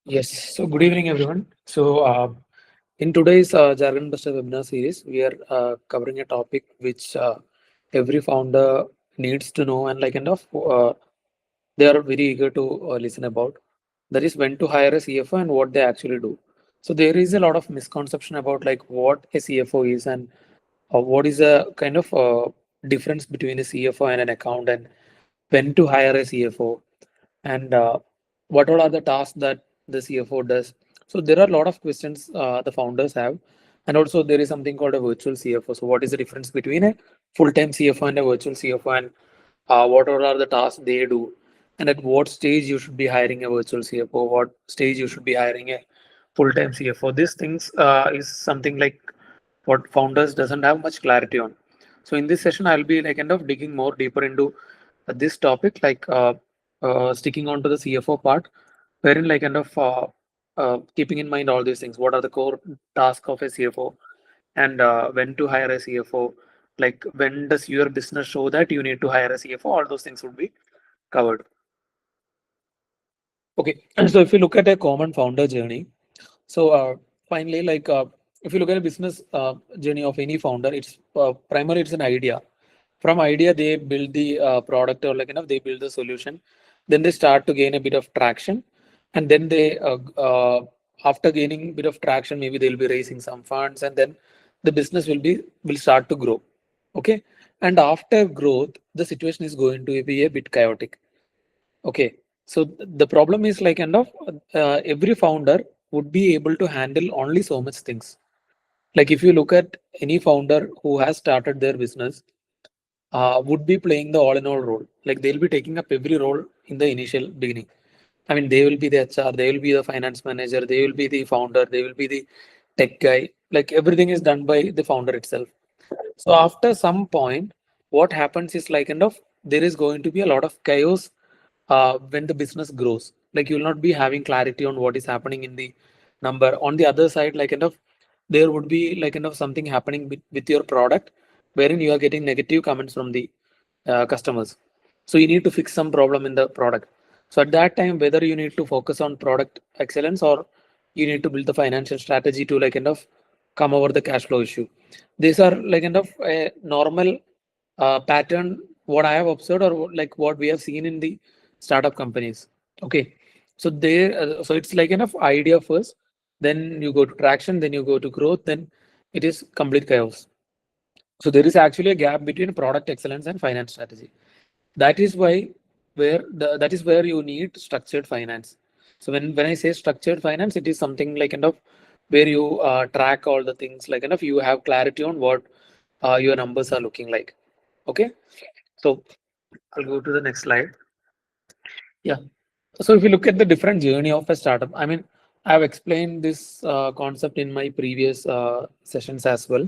Yes, so good evening, everyone. In today's Jargon Buster webinar series, we are covering a topic which every founder needs to know and they are very eager to listen about. That is when to hire a CFO and what they actually do. So there is a lot of misconception about like what a CFO is and what is a kind of difference between a CFO and an accountant, when to hire a CFO, and what all are the tasks that the CFO does. So there are a lot of questions the founders have, and also there is something called a virtual CFO. So what is the difference between a full-time CFO and a virtual CFO, and what all are the tasks they do, and at what stage you should be hiring a virtual CFO, what stage you should be hiring a full-time CFO. These things is something like what founders doesn't have much clarity on. So in this session, I'll be like kind of digging more deeper into this topic, sticking on to the CFO part, wherein keeping in mind all these things. What are the core tasks of a CFO, and when to hire a CFO? Like when does your business show that you need to hire a CFO? All those things would be covered. Okay, so if you look at a common founder journey, so finally, if you look at a business journey of any founder, it's primarily it's an idea. From idea, they build the product, or they build the solution. Then they start to gain a bit of traction, and then after gaining a bit of traction, maybe they'll be raising some funds, and then the business will start to grow. Okay, and after growth, the situation is going to be a bit chaotic. Okay, so the problem is every founder would be able to handle only so much things. Like if you look at any founder who has started their business, would be playing the all-in-all role. Like they'll be taking up every role in the initial beginning. I mean, they will be the HR, they will be the finance manager, they will be the founder, they will be the tech guy. Like everything is done by the founder itself. So after some point, what happens is there is going to be a lot of chaos when the business grows. Like you will not be having clarity on what is happening in the number. On the other side, there would be something happening with your product, wherein you are getting negative comments from the customers. So you need to fix some problem in the product. So at that time, whether you need to focus on product excellence, or you need to build the financial strategy to come over the cash flow issue. These are a normal pattern what I have observed, or like what we have seen in the startup companies. Okay, so so it's like idea first, then you go to traction, then you go to growth, then it is complete chaos. So there is actually a gap between product excellence and finance strategy. That is why that is where you need structured finance. So when I say structured finance, it is something where you track all the things, you have clarity on what your numbers are looking like. Okay, so I'll go to the next slide. Yeah. So if you look at the different journey of a startup, I mean, I've explained this concept in my previous sessions as well.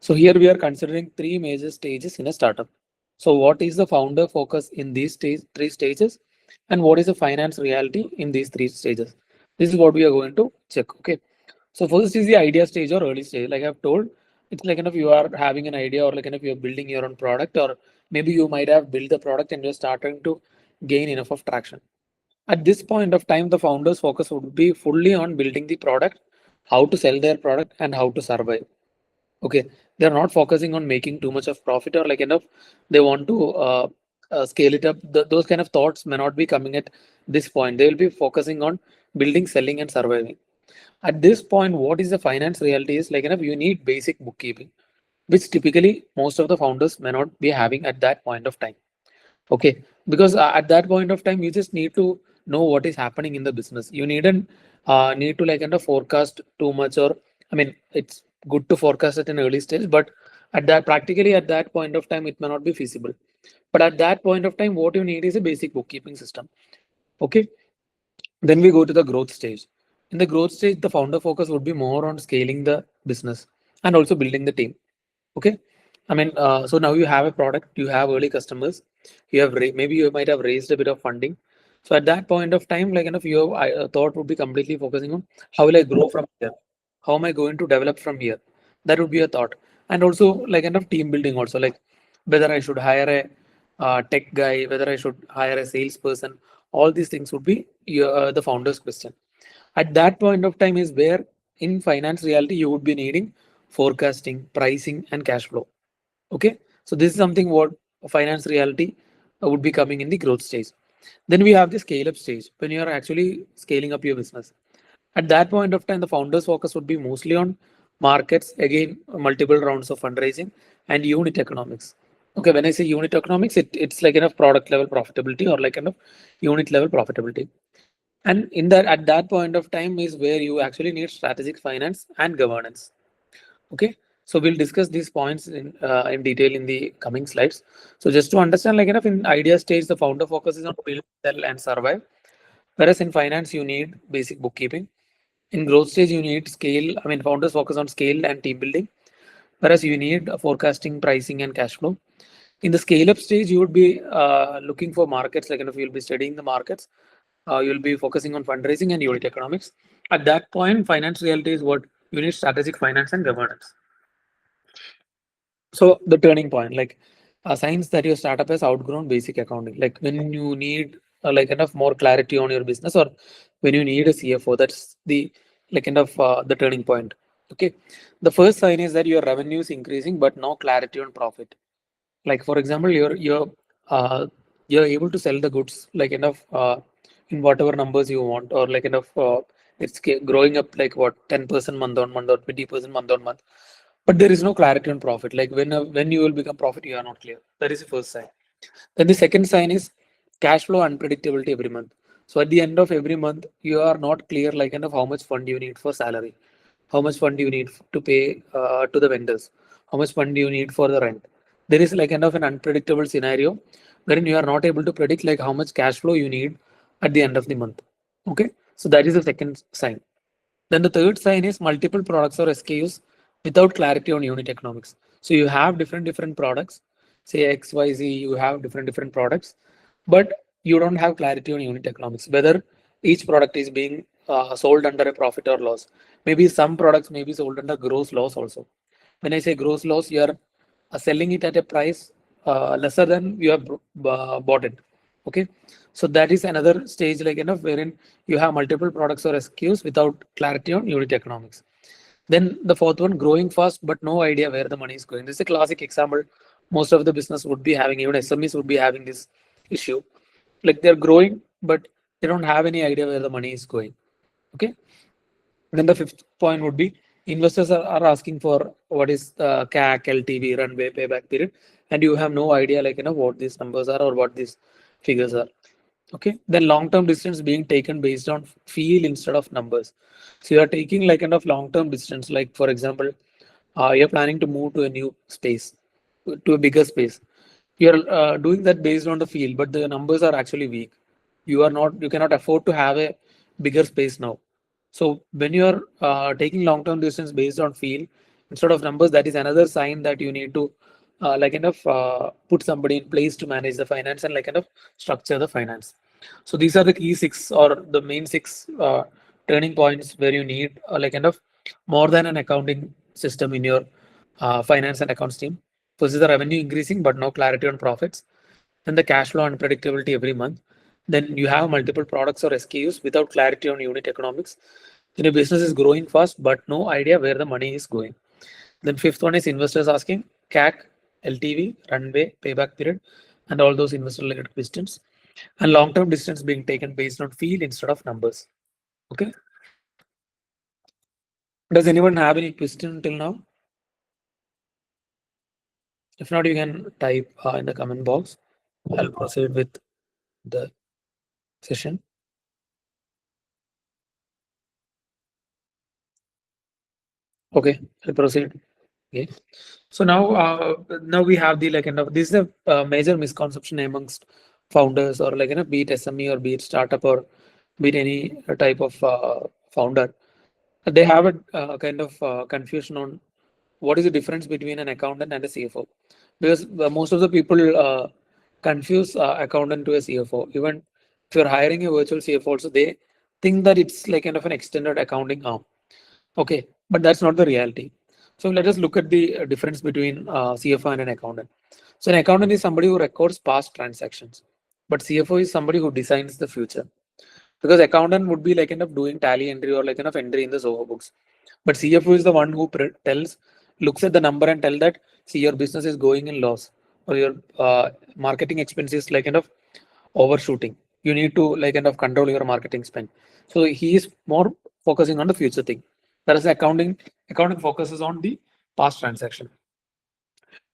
So here we are considering three major stages in a startup. So what is the founder focus in these three stages, and what is the finance reality in these three stages? This is what we are going to check. Okay. So first is the idea stage or early stage. Like I've told, it's you are having an idea, or you're building your own product, or maybe you might have built the product and you're starting to gain enough of traction. At this point of time, the founder's focus would be fully on building the product, how to sell their product, and how to survive. Okay, they're not focusing on making too much of profit, or they want to scale it up. Those kind of thoughts may not be coming at this point. They will be focusing on building, selling, and surviving. At this point, what is the finance reality is you need basic bookkeeping, which typically most of the founders may not be having at that point of time. Okay, because at that point of time, you just need to know what is happening in the business. You needn't need to forecast too much, or I mean, it's good to forecast at an early stage, but at that point of time, it may not be feasible. But at that point of time, what you need is a basic bookkeeping system. Okay, then we go to the growth stage. In the growth stage, the founder focus would be more on scaling the business and also building the team. Okay, I mean, so now you have a product, you have early customers, you have maybe you might have raised a bit of funding. So at that point of time, your thought would be completely focusing on how will I grow from here, how am I going to develop from here. That would be a thought, and also team building also, like whether I should hire a tech guy, whether I should hire a salesperson. All these things would be the founder's question. At that point of time is where in finance reality you would be needing forecasting, pricing, and cash flow. Okay, so this is something what finance reality would be coming in the growth stage. Then we have the scale up stage when you are actually scaling up your business. At that point of time, the founders focus would be mostly on markets, again, multiple rounds of fundraising and unit economics. Okay, when I say unit economics, it's like enough product level profitability or like enough unit level profitability. And in that at that point of time is where you actually need strategic finance and governance. Okay, so we'll discuss these points in detail in the coming slides. So just to understand, like enough in idea stage, the founder focuses on build, sell, and survive. Whereas in finance, you need basic bookkeeping. In growth stage, you need scale. I mean, founders focus on scale and team building, whereas you need forecasting, pricing, and cash flow. In the scale up stage, you would be looking for markets, like if you'll be studying the markets, you'll be focusing on fundraising and unit economics. At that point, finance reality is what you need strategic finance and governance. So the turning point, like signs that your startup has outgrown basic accounting, like when you need like enough more clarity on your business, or when you need a CFO, that's the like kind of the turning point. Okay, the first sign is that your revenue is increasing, but no clarity on profit. Like for example, uh, you're able to sell the goods like enough in whatever numbers you want, or like enough growing up like what 10% month on month or 20% month on month, but there is no clarity on profit. Like when you will become profit, you are not clear. That is the first sign. Then the second sign is cash flow unpredictability every month. So at the end of every month, you are not clear like enough how much fund you need for salary, how much fund you need to pay to the vendors, how much fund you need for the rent. There is like kind of an unpredictable scenario wherein you are not able to predict like how much cash flow you need at the end of the month. Okay, so that is the second sign. Then the third sign is multiple products or SKUs without clarity on unit economics. So you have different products, say XYZ, you have different products, but you don't have clarity on unit economics, whether each product is being sold under a profit or loss. Maybe some products may be sold under gross loss also. When I say gross loss, you are selling it at a price lesser than you have bought it. Okay, so that is another stage like enough wherein you have multiple products or SKUs without clarity on unit economics. Then the fourth one, growing fast but no idea where the money is going. This is a classic example. Most of the business would be having, even SMEs would be having this issue. Like they're growing, but they don't have any idea where the money is going. Okay. Then the fifth point would be investors are asking for what is the CAC, LTV, runway, payback period, and you have no idea like what these numbers are or what these figures are. Okay, then long-term distance being taken based on feel instead of numbers. So you are taking like long-term distance, like for example, you're planning to move to a new space, to a bigger space. You're doing that based on the feel, but the numbers are actually weak. You cannot afford to have a bigger space now. So when you're taking long-term distance based on feel instead of numbers, that is another sign that you need to put somebody in place to manage the finance and like structure the finance. So these are the key six or the main six turning points where you need more than an accounting system in your finance and accounts team. First is the revenue increasing but no clarity on profits. Then the cash flow unpredictability every month. Then you have multiple products or SKUs without clarity on unit economics. Then your business is growing fast but no idea where the money is going. Then fifth one is investors asking CAC, LTV, runway, payback period, and all those investor related questions. And long-term distance being taken based on feel instead of numbers. Okay. Does anyone have any question till now? If not, you can type in the comment box. I'll proceed with the session. Okay, I'll proceed. Okay. So now we have the this is a major misconception amongst founders or be it SME or be it startup or be it any type of founder. They have a confusion on what is the difference between an accountant and a CFO, because most of the people confuse accountant to a CFO. Even if you're hiring a virtual CFO, also they think that it's like an extended accounting arm. Okay, but that's not the reality. So let us look at the difference between CFO and an accountant. So an accountant is somebody who records past transactions, but CFO is somebody who designs the future. because accountant would be like kind of doing tally entry or like kind of entry in the Zoho books. But CFO is the one who looks at the number and tell that, see, your business is going in loss, or your marketing expenses like kind of overshooting. You need to like kind of control your marketing spend. So he is more focusing on the future thing. Whereas accounting focuses on the past transaction.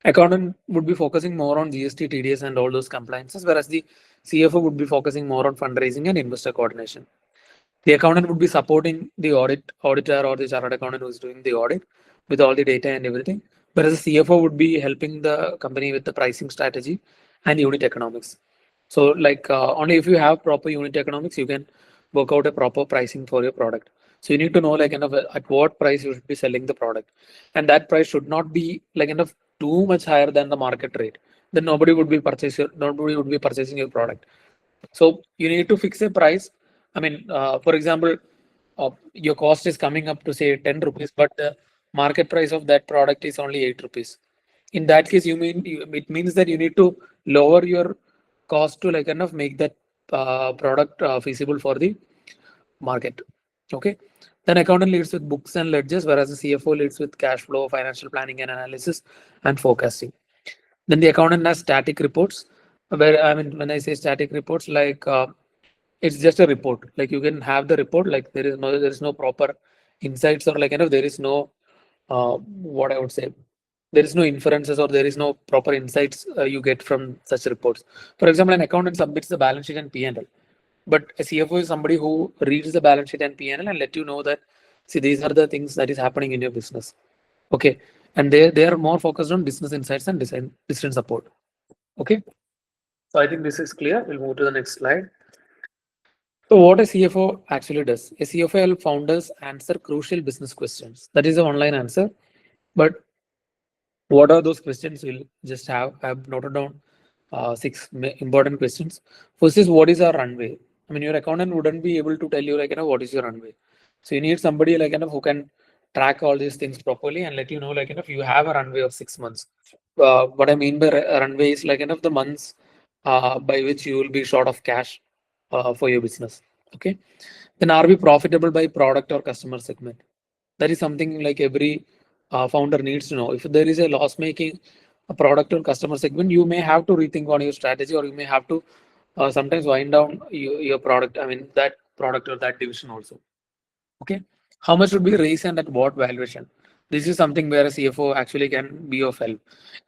Accountant would be focusing more on GST, TDS, and all those compliances, whereas the CFO would be focusing more on fundraising and investor coordination. The accountant would be supporting the auditor or the chartered accountant who is doing the audit with all the data and everything. Whereas the CFO would be helping the company with the pricing strategy and unit economics. So like only if you have proper unit economics, you can work out a proper pricing for your product. So you need to know like kind of at what price you should be selling the product. And that price should not be like kind of too much higher than the market rate. Then nobody would be purchasing your product. So you need to fix a price. I mean, for example, your cost is coming up to say 10 rupees, but the market price of that product is only 8 rupees. In that case, it means that you need to lower your cost to like kind of make that product feasible for the market. Okay. Then accountant leads with books and ledgers, whereas the CFO leads with cash flow, financial planning and analysis, and forecasting. Then the accountant has static reports, where I mean, when I say static reports, like it's just a report. Like you can have the report, like there is no proper insights, or like there is no what I would say, there is no inferences, or there is no proper insights you get from such reports. For example, an accountant submits the balance sheet and P&L, but a CFO is somebody who reads the balance sheet and P&L and let you know that, see, these are the things that is happening in your business. Okay, and they are more focused on business insights and decision support. Okay, so I think this is clear. We'll move to the next slide. So what a CFO actually does, a CFO helps founders answer crucial business questions. That is an online answer. But what are those questions? We'll just have noted down six important questions. First is, what is our runway? I mean, your accountant wouldn't be able to tell you like what is your runway. So you need somebody like who can track all these things properly and let you know like you have a runway of 6 months. What I mean by runway is like the months by which you will be short of cash for your business. Okay. Then are we profitable by product or customer segment? That is something like every founder needs to know. If there is a loss making a product or customer segment, you may have to rethink on your strategy, or you may have to sometimes wind down your product. I mean, that product or that division also. Okay. How much would be raised and at what valuation? This is something where a CFO actually can be of help,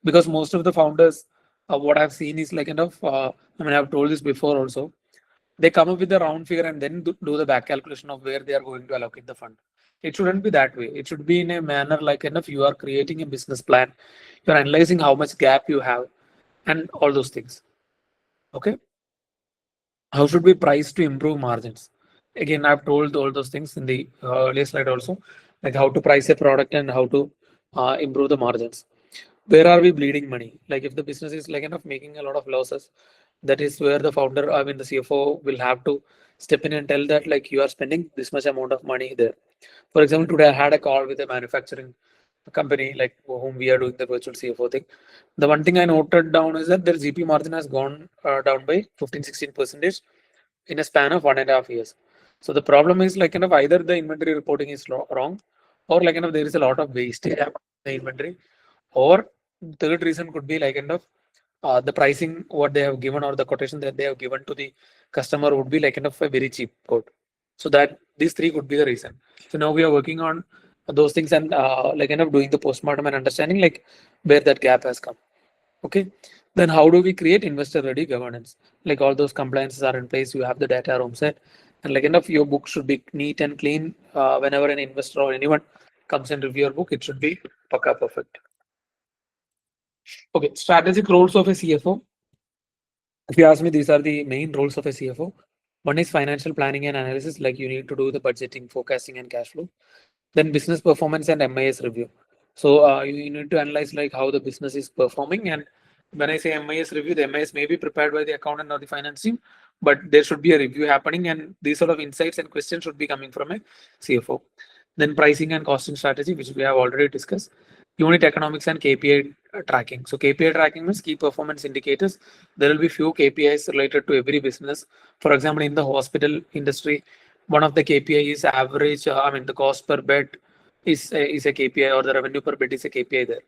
because most of the founders, what I've seen is like I mean, I've told this before also, they come up with a round figure and then do the back calculation of where they are going to allocate the fund. It shouldn't be that way. It should be in a manner like you are creating a business plan, you're analyzing how much gap you have and all those things. Okay. How should we price to improve margins? Again, I've told all those things in the earlier slide also, like how to price a product and how to improve the margins. Where are we bleeding money? Like if the business is like making a lot of losses, that is where the founder, I mean the CFO will have to step in and tell that like you are spending this much amount of money there. For example, today I had a call with a manufacturing company like whom we are doing the virtual CFO thing. The one thing I noted down is that their GP margin has gone down by 15-16% in a span of 1.5 years. So the problem is like either the inventory reporting is wrong, or like there is a lot of wastage in the inventory, or third reason could be like the pricing what they have given, or the quotation that they have given to the customer would be like a very cheap quote. So that these three could be the reason. So now we are working on those things and like doing the postmortem and understanding like where that gap has come. Okay. Then how do we create investor ready governance? Like all those compliances are in place. You have the data room set, and like your book should be neat and clean. Whenever an investor or anyone comes and review your book, it should be paka perfect. Okay, strategic roles of a CFO. If you ask me, these are the main roles of a CFO. One is financial planning and analysis, like you need to do the budgeting, forecasting, and cash flow. Then business performance and MIS review. So you need to analyze like how the business is performing. And when I say MIS review, the MIS may be prepared by the accountant or the finance team, but there should be a review happening, and these sort of insights and questions should be coming from a CFO. Then pricing and costing strategy, which we have already discussed. unit economics and KPI tracking. So KPI tracking means key performance indicators. There will be few KPIs related to every business. For example, in the hospital industry, one of the KPI is average. I mean, the cost per bed is a KPI, or the revenue per bed is a KPI there.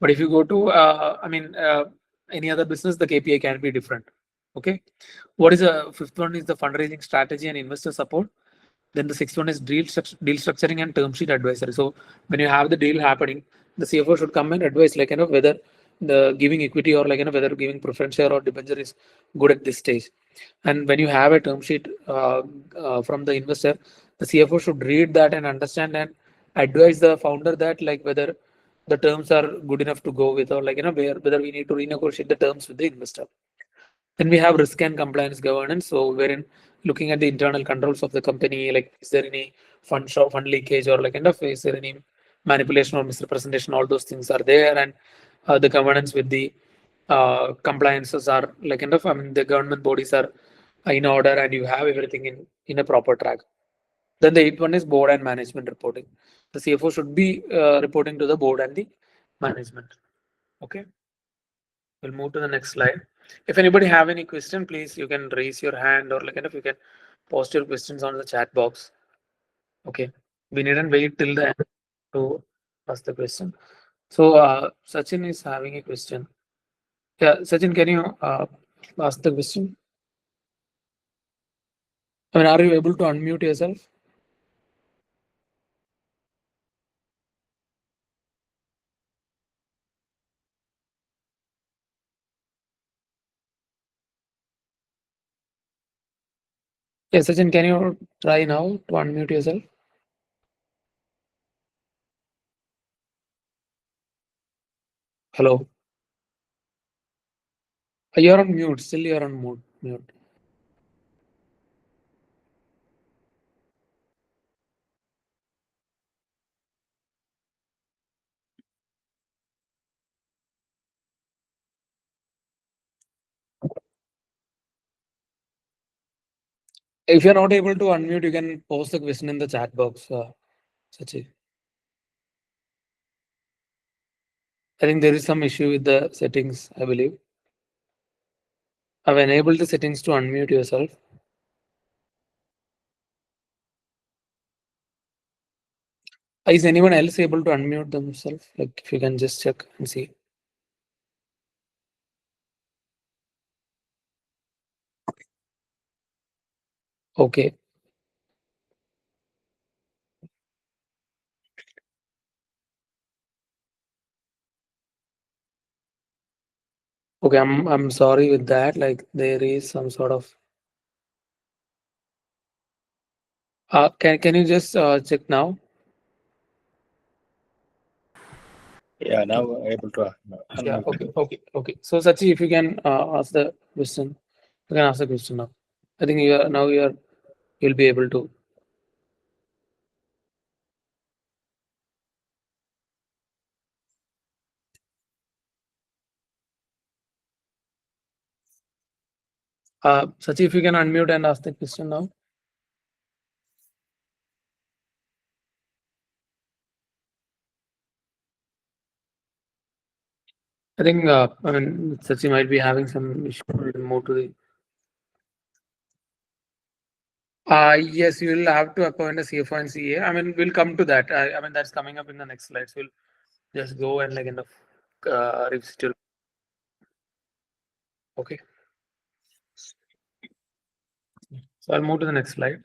But if you go to, any other business, the KPI can be different. Okay. What is the fifth one is the fundraising strategy and investor support. Then the sixth one is deal structuring and term sheet advisory. So when you have the deal happening, the CFO should come and advise, like, whether the giving equity, or like, whether giving preference share or debenture is good at this stage. And when you have a term sheet from the investor, the CFO should read that and understand and advise the founder that, like, whether the terms are good enough to go with, or like, whether we need to renegotiate the terms with the investor. Then we have risk and compliance governance. So wherein looking at the internal controls of the company, like, is there any fund leakage, or like, is there any manipulation or misrepresentation? All those things are there, and the governance with the compliances are like, the government bodies are in order, and you have everything in a proper track. Then the eighth one is board and management reporting. The CFO should be reporting to the board and the management. Okay. We'll move to the next slide. If anybody have any question, please you can raise your hand, or like, if you can post your questions on the chat box. Okay. We needn't wait till the end to ask the question. So Sachin is having a question. Yeah, Sachin, can you ask the question? I mean, are you able to unmute yourself? Yeah, Sachin, can you try now to unmute yourself? Hello. You're on mute. Still, you're on mute. If you're not able to unmute, you can post the question in the chat box, Sachin. I think there is some issue with the settings, I believe. I've enabled the settings to unmute yourself. Is anyone else able to unmute themselves? Like, if you can just check and see. Okay. Okay, I'm sorry with that. Like, there is some sort of can you just check now? Yeah, now able to Yeah, unmute. okay. So Sachi, if you can ask the question, you can ask the question now. I think you'll be able to. Sachi, if you can unmute and ask the question now. I think Sachi might be having some issue. We'll move to the. Yes, you will have to appoint a CFO and CA. I mean, we'll come to that. I mean, that's coming up in the next slides. We'll just go and like revisit your. Okay. So I'll move to the next slide.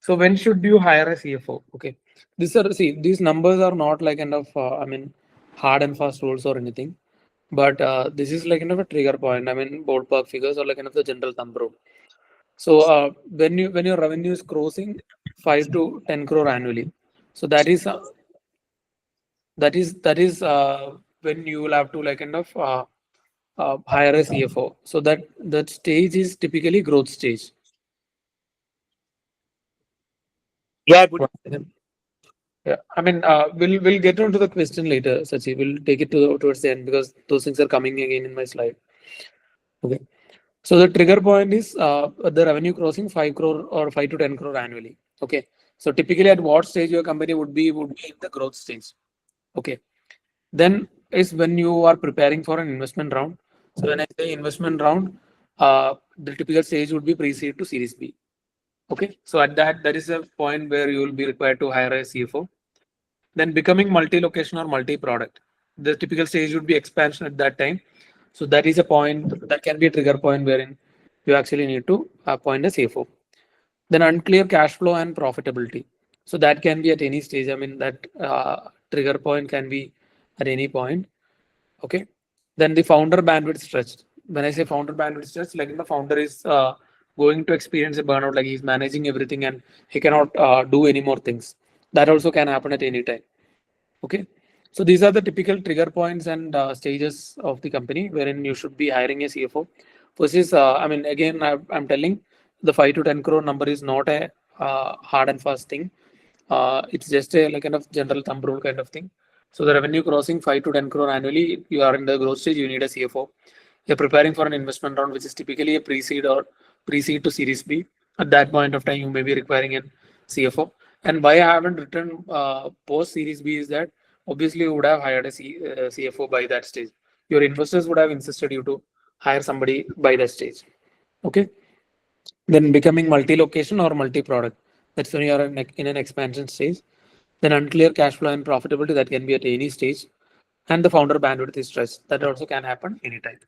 So when should you hire a CFO? Okay. These numbers are not like hard and fast rules or anything, but this is like a trigger point. I mean, ballpark figures, or like the general thumb rule. So when your revenue is crossing 5 to 10 crore annually, so that is when you will have to hire a CFO. So that stage is typically growth stage. Yeah, good. Yeah, I mean, we'll get onto the question later, Sachi. We'll take it towards the end, because those things are coming again in my slide. Okay. So the trigger point is the revenue crossing 5 crore or 5 to 10 crore annually. Okay. So typically, at what stage your company would be in the growth stage. Okay. Then is when you are preparing for an investment round. So when I say investment round, the typical stage would be pre-seed to Series B. Okay, so at that is a point where you will be required to hire a CFO. Then becoming multi-location or multi-product. The typical stage would be expansion at that time. So that is a point that can be a trigger point wherein you actually need to appoint a CFO. Then unclear cash flow and profitability. So that can be at any stage. I mean that trigger point can be at any point. Okay. Then the founder bandwidth stretched. When I say founder bandwidth stretched, like the founder is going to experience a burnout, like he's managing everything and he cannot do any more things. That also can happen at any time. Okay. So these are the typical trigger points and stages of the company wherein you should be hiring a CFO. First is, I mean, again, I'm telling the 5 to 10 crore number is not a hard and fast thing. It's just a like kind of general thumb rule kind of thing. So the revenue crossing 5 to 10 crore annually, you are in the growth stage, you need a CFO. You're preparing for an investment round, which is typically a pre-seed or pre-seed to Series B. At that point of time, you may be requiring a CFO. And why I haven't written post Series B is that obviously you would have hired a CFO by that stage. Your investors would have insisted you to hire somebody by that stage. Okay. Then becoming multi-location or multi-product. That's when you are in an expansion stage. Then unclear cash flow and profitability that can be at any stage. And the founder bandwidth is stressed. That also can happen anytime.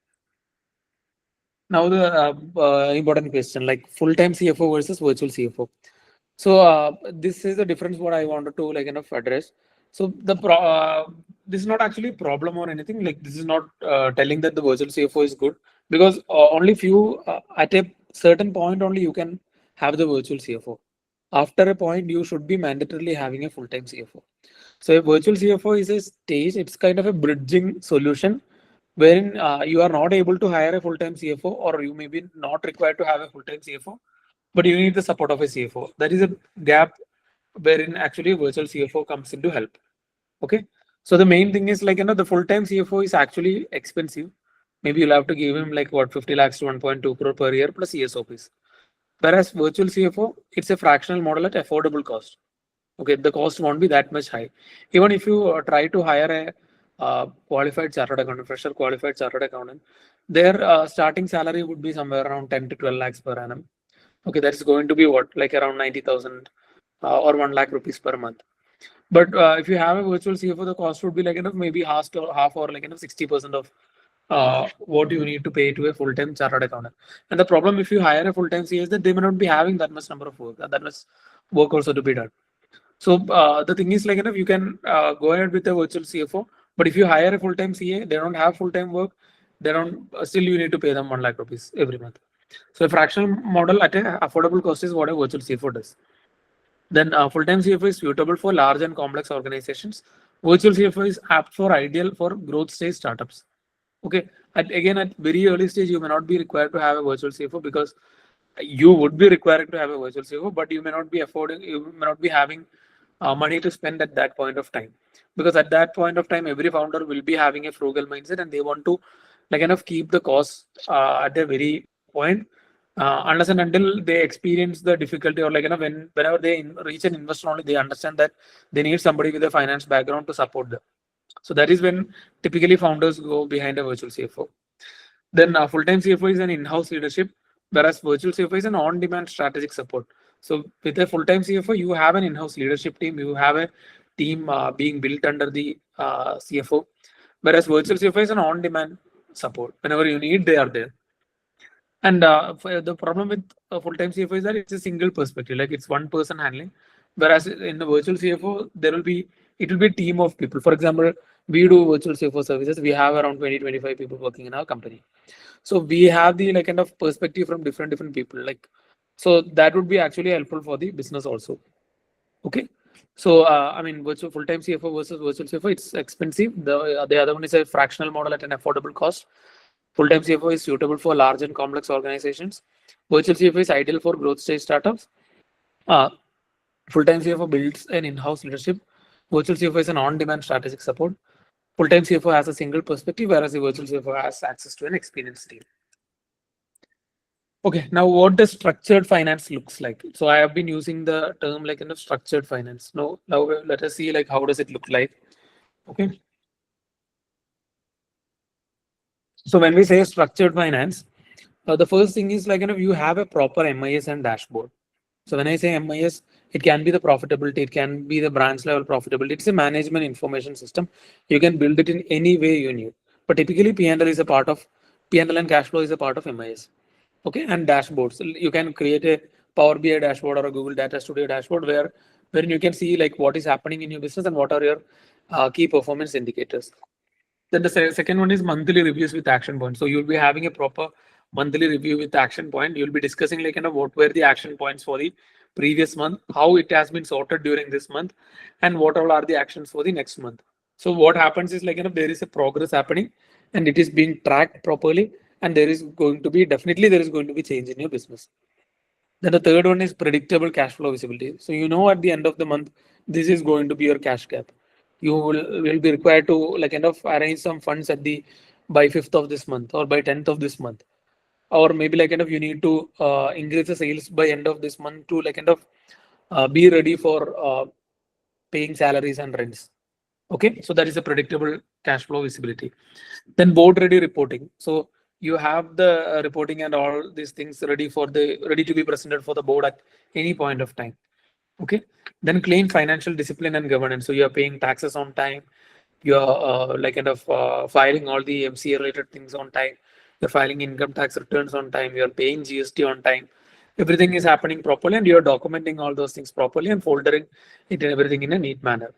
Now the important question, like full-time CFO versus virtual CFO. So this is the difference what I wanted to like kind of address. So this is not actually a problem or anything. Like this is not telling that the virtual CFO is good because only few at a certain point only you can have the virtual CFO. After a point, you should be mandatorily having a full-time CFO. So a virtual CFO is a stage. It's kind of a bridging solution wherein you are not able to hire a full-time CFO or you may be not required to have a full-time CFO, but you need the support of a CFO. That is a gap wherein actually virtual CFO comes in to help. Okay. So the main thing is like, the full-time CFO is actually expensive. Maybe you'll have to give him like what 50 lakhs to 1.2 crore per year plus ESOPs. Whereas virtual CFO, it's a fractional model at affordable cost. Okay, the cost won't be that much high. Even if you try to hire a qualified chartered accountant, fresher qualified chartered accountant, their starting salary would be somewhere around 10 to 12 lakhs per annum. Okay, that's going to be what, like around 90,000 or 1 lakh rupees per month. But if you have a virtual CFO, the cost would be like maybe half or like 60% of what you need to pay to a full-time chartered accountant. And the problem if you hire a full-time CA is that they may not be having that much number of work, that much work also to be done. So the thing is like you can go ahead with a virtual CFO, but if you hire a full-time CA, they don't have full-time work, they don't still you need to pay them 1 lakh rupees every month. So a fractional model at a affordable cost is what a virtual CFO does. Then full-time CFO is suitable for large and complex organizations. Virtual CFO is apt for ideal for growth stage startups. Okay. Again, at very early stage, you may not be required to have a virtual CFO because you would be required to have a virtual CFO, but you may not be affording, you may not be having money to spend at that point of time. Because at that point of time, every founder will be having a frugal mindset and they want to like keep the cost at a very point. Unless and until they experience the difficulty or like whenever they reach an investor only they understand that they need somebody with a finance background to support them. So that is when typically founders go behind a virtual CFO. Then full-time CFO is an in-house leadership, whereas virtual CFO is an on-demand strategic support. So with a full-time CFO, you have an in-house leadership team, you have a team being built under the CFO, whereas virtual CFO is an on-demand support. Whenever you need, they are there. And the problem with a full-time CFO is that it's a single perspective, like it's one person handling. Whereas in the virtual CFO, it will be a team of people. For example, we do virtual CFO services. We have around 20-25 people working in our company. So we have the like perspective from different people. Like, so that would be actually helpful for the business also. Okay. So I mean, virtual full-time CFO versus virtual CFO, it's expensive. The other one is a fractional model at an affordable cost. Full-time CFO is suitable for large and complex organizations. Virtual CFO is ideal for growth stage startups. Uh, Full-time CFO builds an in-house leadership. Virtual CFO is an on-demand strategic support. Full-time CFO has a single perspective, whereas the virtual CFO has access to an experienced team. Okay, now what does structured finance looks like? So I have been using the term like structured finance. Now let us see like how does it look like. Okay. So when we say structured finance, the first thing is like you have a proper MIS and dashboard. So when I say MIS, it can be the profitability, it can be the branch level profitability. It's a management information system. You can build it in any way you need. But typically P&L is a part of P&L and cash flow is a part of MIS. Okay, and dashboards. You can create a Power BI dashboard or a Google Data Studio dashboard where you can see like what is happening in your business and what are your key performance indicators. Then the second one is monthly reviews with action points. So you'll be having a proper monthly review with action point. You'll be discussing like what were the action points for the previous month, how it has been sorted during this month, and what all are the actions for the next month. So what happens is like there is a progress happening and it is being tracked properly, and there is going to be definitely there is going to be change in your business. Then the third one is predictable cash flow visibility. So you know at the end of the month, this is going to be your cash gap. You will be required to like arrange some funds at the by 5th of this month or by 10th of this month. Or maybe like you need to increase the sales by end of this month to like be ready for paying salaries and rents. Okay, so that is a predictable cash flow visibility. Then board ready reporting. So you have the reporting and all these things ready to be presented for the board at any point of time. Okay, then clean financial discipline and governance. So you are paying taxes on time. You are filing all the MCA related things on time. You're filing income tax returns on time. You're paying GST on time. Everything is happening properly, and you're documenting all those things properly and foldering it and everything in a neat manner.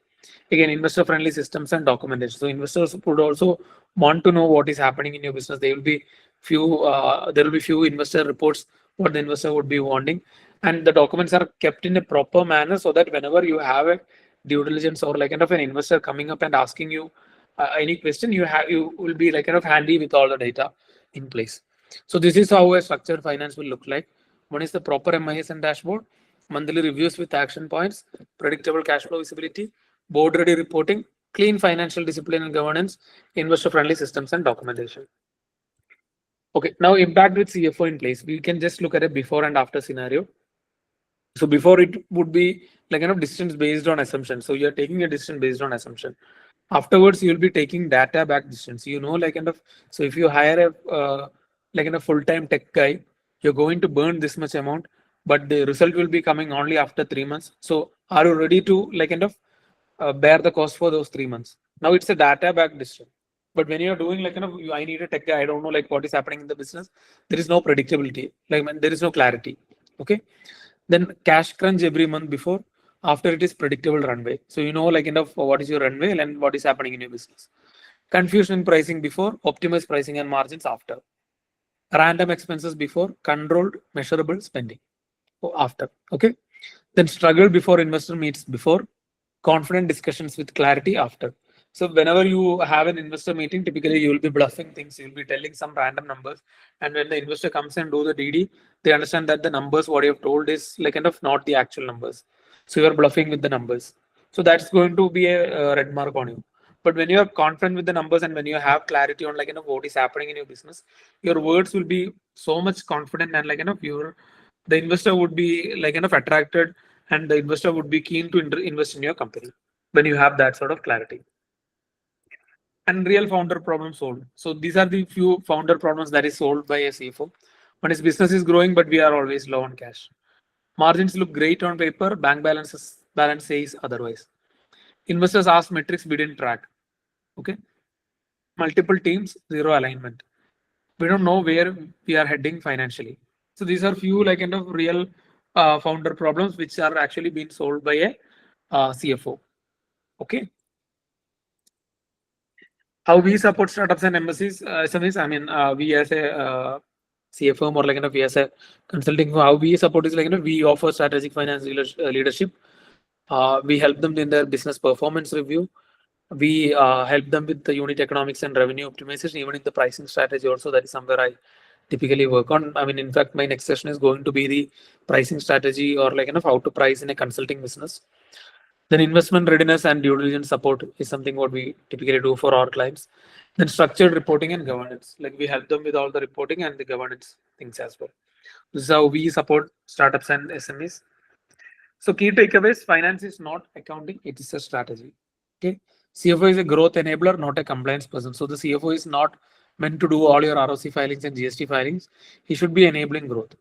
Again, investor friendly systems and documentation. So investors would also want to know what is happening in your business. There will be few investor reports what the investor would be wanting, and the documents are kept in a proper manner so that whenever you have a due diligence or like an investor coming up and asking you any question, you will be like handy with all the data in place. So this is how a structured finance will look like. One is the proper MIS and dashboard, monthly reviews with action points, predictable cash flow visibility, board ready reporting, clean financial discipline and governance, investor friendly systems and documentation. Okay, now impact with CFO in place. We can just look at a before and after scenario. So before it would be like distance based on assumption. So you're taking a distance based on assumption. Afterwards, you'll be taking data back distance. Like so if you hire a full-time tech guy, you're going to burn this much amount, but the result will be coming only after 3 months. So are you ready to bear the cost for those 3 months? Now it's a data back decision. But when you're doing I need a tech guy, I don't know like what is happening in the business. There is no predictability. There is no clarity. Okay. Then cash crunch every month before. After it is predictable runway. So what is your runway and what is happening in your business. Confusion in pricing before, optimized pricing and margins after. Random expenses before, controlled measurable spending after. Okay. Then struggle before investor meets before, confident discussions with clarity after. So whenever you have an investor meeting, typically you will be bluffing things. You'll be telling some random numbers, and when the investor comes and do the DD, they understand that the numbers what you have told is not the actual numbers. So you are bluffing with the numbers. So that's going to be a red mark on you. But when you are confident with the numbers and when you have clarity on what is happening in your business, your words will be so much confident and your the investor would be attracted, and the investor would be keen to invest in your company when you have that sort of clarity. And real founder problem solved. So these are the few founder problems that is solved by a CFO. When his business is growing, but we are always low on cash. Margins look great on paper, balance says otherwise. Investors ask metrics we didn't track. Okay. Multiple teams, zero alignment. We don't know where we are heading financially. So these are few real founder problems which are actually being solved by a CFO. Okay. How we support startups and SMEs? I mean, we as a CFO or we as a consulting firm, how we support is we offer strategic finance leadership. We help them in their business performance review. We help them with the unit economics and revenue optimization, even in the pricing strategy also. That is somewhere I typically work on. I mean, in fact, my next session is going to be the pricing strategy or how to price in a consulting business. Then investment readiness and due diligence support is something what we typically do for our clients. Then structured reporting and governance, like we help them with all the reporting and the governance things as well. This is how we support startups and SMEs. So key takeaways: finance is not accounting; it is a strategy. Okay, CFO is a growth enabler, not a compliance person. So the CFO is not meant to do all your ROC filings and GST filings. He should be enabling growth.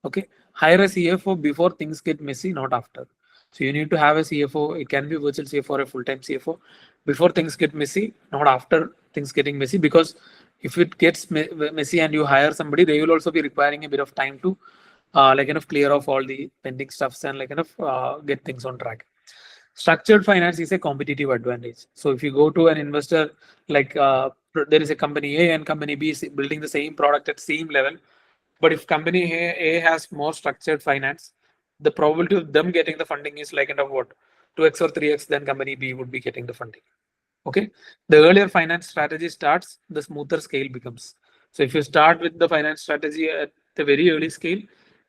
Okay. Hire a CFO before things get messy, not after. So you need to have a CFO. It can be virtual CFO or a full-time CFO before things get messy, not after things getting messy. Because if it gets messy and you hire somebody, they will also be requiring a bit of time to clear off all the pending stuffs and get things on track. Structured finance is a competitive advantage. So if you go to an investor, there is a company A and company B building the same product at same level, but if company A has more structured finance, the probability of them getting the funding is like kind of what 2x or 3x than company B would be getting the funding. Okay, the earlier finance strategy starts, the smoother scale becomes. So if you start with the finance strategy at the very early scale,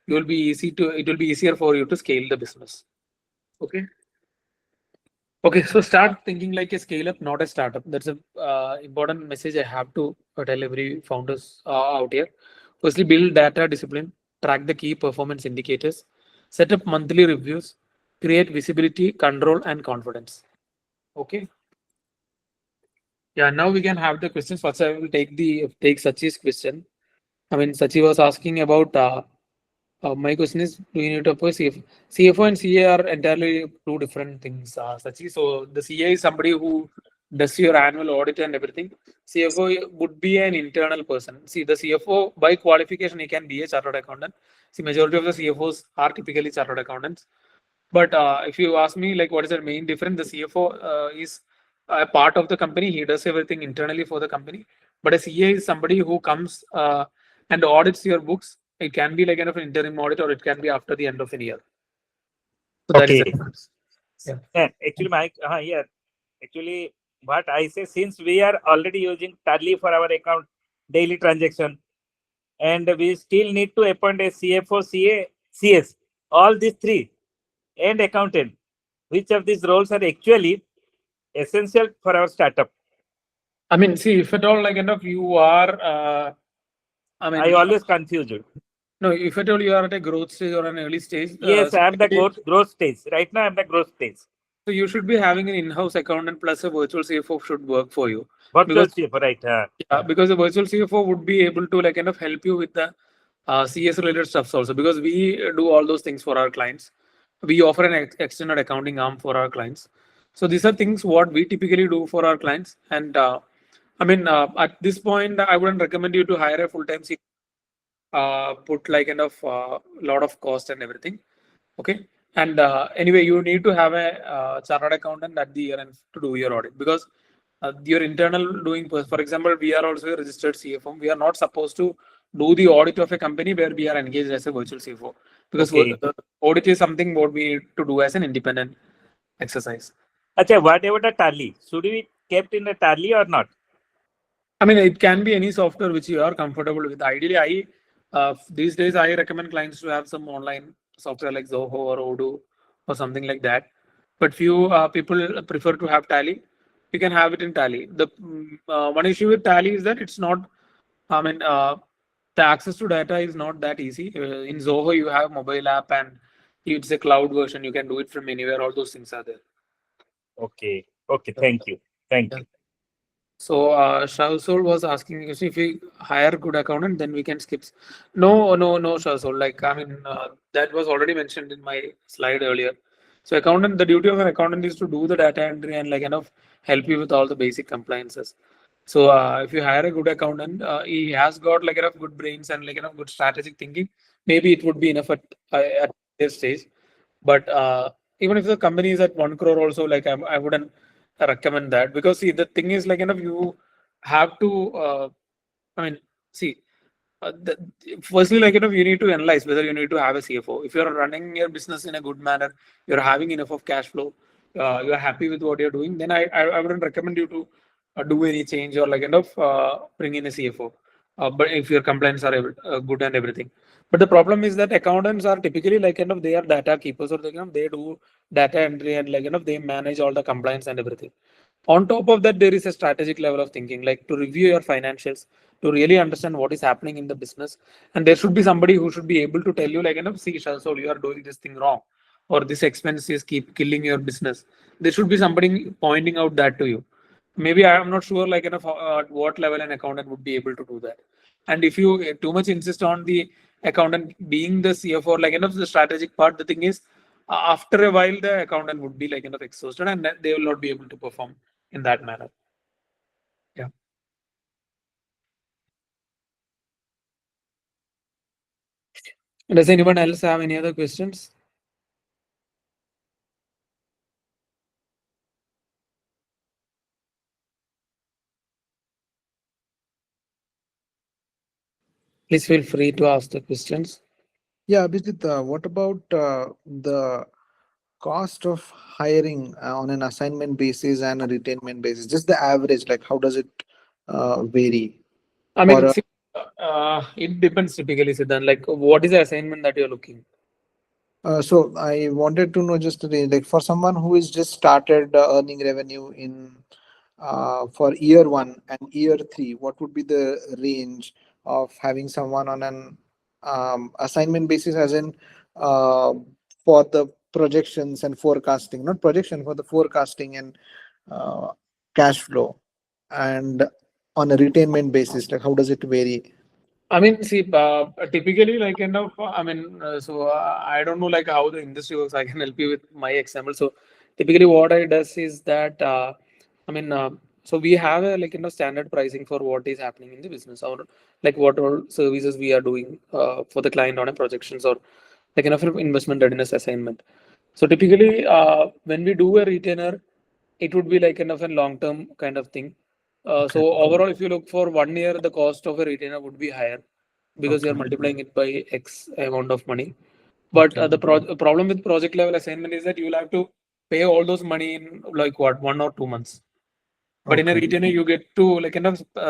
it will be easier for you to scale the business. Okay. Okay, so start thinking like a scale up, not a startup. That's a important message I have to tell every founders out here. Firstly, build data discipline, track the key performance indicators, set up monthly reviews, create visibility, control, and confidence. Okay. Yeah, now we can have the questions. First, I will take Sachi's question. I mean, Sachi was asking about my question is, do you need to appoint CFO? CFO and CA are entirely two different things, Sachi. So the CA is somebody who does your annual audit and everything. CFO would be an internal person. See, the CFO by qualification, he can be a chartered accountant. See, majority of the CFOs are typically chartered accountants. But if you ask me, like, what is the main difference? The CFO is a part of the company. He does everything internally for the company. But a CA is somebody who comes and audits your books. It can be like kind of an interim audit, or it can be after the end of a year. So that is the Okay. difference. Yeah. Actually, Mike, yeah. Actually, what I say, since we are already using Tally for our account daily transaction, and we still need to appoint a CFO, CA, CS, all these three, and accountant. Which of these roles are actually essential for our startup? I mean, see, if at all, like kind of you are, I always confuse it. no, if at all you are at a growth stage or an early stage, Yes, I am the growth stage. Right now, I am the growth stage. so you should be having an in-house accountant plus a virtual CFO should work for you. Virtual Because CFO, right? yeah, because the virtual CFO would be able to like kind of help you with the CS related stuffs also, because we do all those things for our clients. We offer an extended accounting arm for our clients. So these are things what we typically do for our clients. And at this point, I wouldn't recommend you to hire a full-time CFO, put like kind of lot of cost and everything. Okay. And anyway, you need to have a chartered accountant at the year end to do your audit, because your internal doing, for example, we are also a registered CFO. We are not supposed to do the audit of a company where we are engaged as a virtual CFO, because Okay. audit is something what we need to do as an independent exercise. Acha, what about the Tally? Should we kept in the Tally or not? I mean, it can be any software which you are comfortable with. Ideally, these days I recommend clients to have some online software like Zoho or Odoo or something like that. But few people prefer to have Tally. You can have it in Tally. The one issue with Tally is that it's not. I mean, the access to data is not that easy. In Zoho, you have mobile app and it's a cloud version. You can do it from anywhere. All those things are there. Okay. Okay. Thank you. Thank you. So Shahzol was asking if we hire good accountant, then we can skip. No, Shahzol. Like, I mean, that was already mentioned in my slide earlier. So accountant, the duty of an accountant is to do the data entry and like kind of help you with all the basic compliances. So if you hire a good accountant, he has got like enough good brains and like enough good strategic thinking. Maybe it would be enough at this stage. But even if the company is at 1 crore, also like I wouldn't recommend that, because see, the thing is like you have to. I mean, see. Firstly, like you need to analyze whether you need to have a CFO. If you're running your business in a good manner, you're having enough of cash flow, you're happy with what you're doing, then I wouldn't recommend you to do any change or like bring in a CFO. But if your compliance are good and everything. But the problem is that accountants are typically like they are data keepers, or they do data entry and like they manage all the compliance and everything. On top of that, there is a strategic level of thinking, like to review your financials, to really understand what is happening in the business. And there should be somebody who should be able to tell you, like, see, so you are doing this thing wrong, or this expense is keep killing your business. There should be somebody pointing out that to you. maybe I am not sure like enough at what level an accountant would be able to do that. And if you too much insist on the accountant being the CFO, like enough the strategic part, the thing is after a while the accountant would be like enough exhausted and they will not be able to perform in that manner. Yeah. Does anyone else have any other questions? Please feel free to ask the questions. Yeah, Abhijit, what about the cost of hiring on an assignment basis and a retainment basis? Just the average, like how does it vary I for mean, a see, it depends typically, Siddhan. Like, what is the assignment that you're looking? so I wanted to know just today, like for someone who is just started earning revenue in for year one and year three, what would be the range of having someone on an assignment basis, as in uh, for the projections and forecasting, not projection, for the forecasting and uh, cash flow, and on a retainment basis, like how does it vary? I mean, see, typically, like, I mean, I don't know, like, how the industry works. I can help you with my example. So, typically, what I does is that, I mean, so we have a like, standard pricing for what is happening in the business or like what all services we are doing for the client on a projections or like, investment readiness assignment. So, typically, when we do a retainer, it would be like a long-term kind of thing. Okay, So overall, if you look for 1 year, the cost of a retainer would be higher because you're okay, multiplying it by X amount of money. But okay, the problem with project level assignment is that you'll have to pay all those money in like what 1 or 2 months. But in a okay, retainer, you get to like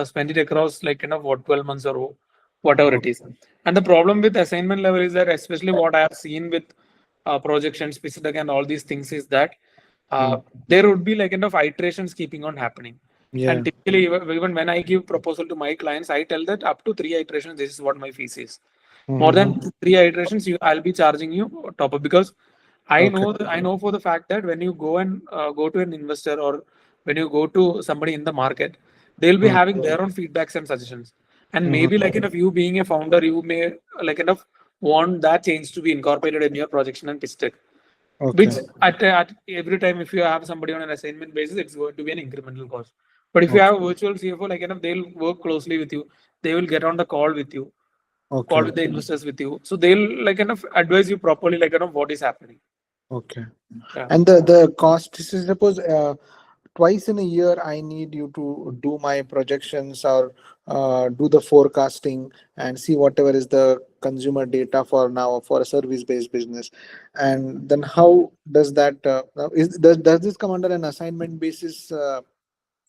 spend it across like what 12 months or whatever it okay, is. And the problem with assignment level is that especially what I have seen with projection specific and all these things is that uh, mm, there would be like iterations keeping on happening. And yeah, typically, even when I give proposal to my clients, I tell that up to 3 iterations, this is what my fees is. More than mm-hmm. 3 iterations, I'll be charging you top up because Okay, I know for the fact that when you go and go to an investor or when you go to somebody in the market, they'll be mm, having their own feedbacks and suggestions. And maybe mm-hmm. like if you being a founder, you may like want that change to be incorporated in your projection and pitch deck. Which Okay, at every time if you have somebody on an assignment basis, it's going to be an incremental cost. But if you okay, have a virtual CFO, like they'll work closely with you. They will get on the call with you, call okay, with the investors with you. So they'll like advise you properly, like what is happening. okay. Yeah. And the cost, this is suppose twice in a year I need you to do my projections or do the forecasting and see whatever is the consumer data for now for a service based business. And then how does that now does this come under an assignment basis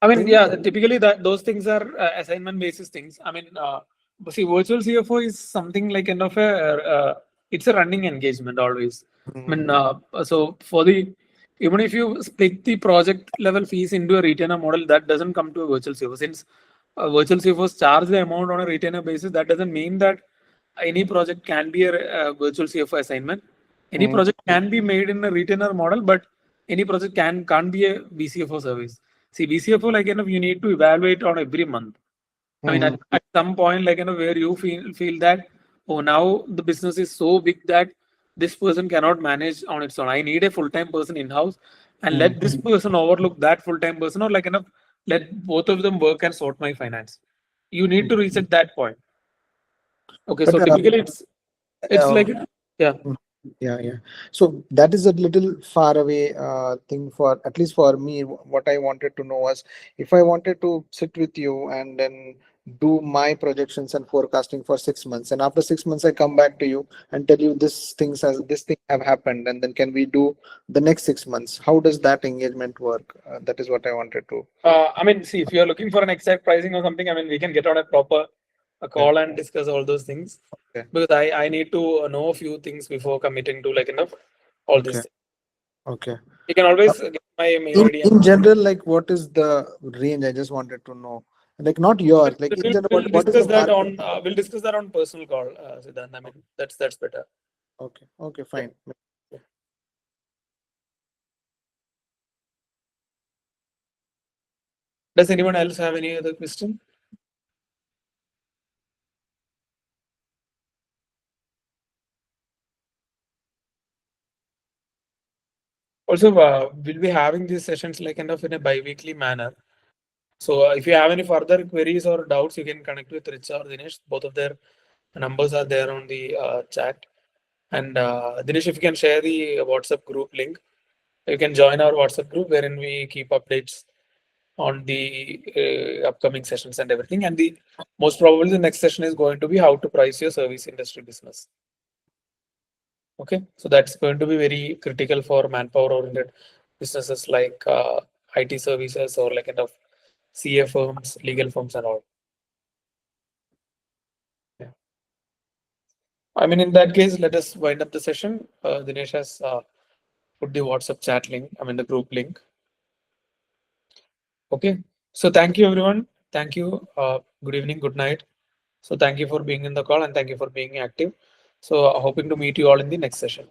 I mean, thing? yeah, typically that those things are assignment basis things. I mean, but see, virtual CFO is something like it's a running engagement always. I mean, Mhm. so for the even if you split the project level fees into a retainer model, that doesn't come to a virtual CFO. Since virtual CFOs charge the amount on a retainer basis, that doesn't mean that any project can be a virtual CFO assignment. Any Mhm. project can be made in a retainer model, but any project can't be a VCFO service. See, VCFO, like, you need to evaluate on every month. I mean, Mhm. at some point, like, where you feel that, oh, now the business is so big that this person cannot manage on its own. I need a full-time person in-house and Mhm. let this person overlook that full-time person or like, let both of them work and sort my finance. You need to reach at that point. Okay, But so typically it's uh, like, yeah. Mm. Yeah, yeah. So that is a little far away thing for at least for me. What I wanted to know was if I wanted to sit with you and then do my projections and forecasting for 6 months, and after 6 months I come back to you and tell you this thing have happened, and then can we do the next 6 months? How does that engagement work? That is what I wanted to. I mean, see, if you're looking for an exact pricing or something, I mean, we can get on a proper a Okay, call and discuss all those things okay, because I need to know a few things before committing to like all these okay, things. okay. You can always get my mail In ID. in general, like what is the range? I just wanted to know. Like not yours, like in general, We'll what is discuss the that market? on we'll discuss that on personal call, Siddhant. I mean, that's better. Okay, okay, Yeah. fine. Does anyone else have any other question? Also, we'll be having these sessions like kind of in a bi-weekly manner. So if you have any further queries or doubts, you can connect with Richa or Dinesh. Both of their numbers are there on the chat. And Dinesh, if you can share the WhatsApp group link, you can join our WhatsApp group wherein we keep updates on the upcoming sessions and everything. And the most probably the next session is going to be how to price your service industry business. Okay, so that's going to be very critical for manpower oriented businesses like IT services or like kind of CA firms, legal firms, and all. Yeah. I mean, in that case, let us wind up the session. Dinesh has put the WhatsApp chat link, I mean, the group link. Okay, so thank you, everyone. Thank you. Good evening, good night. So, thank you for being in the call and thank you for being active. So, hoping to meet you all in the next session.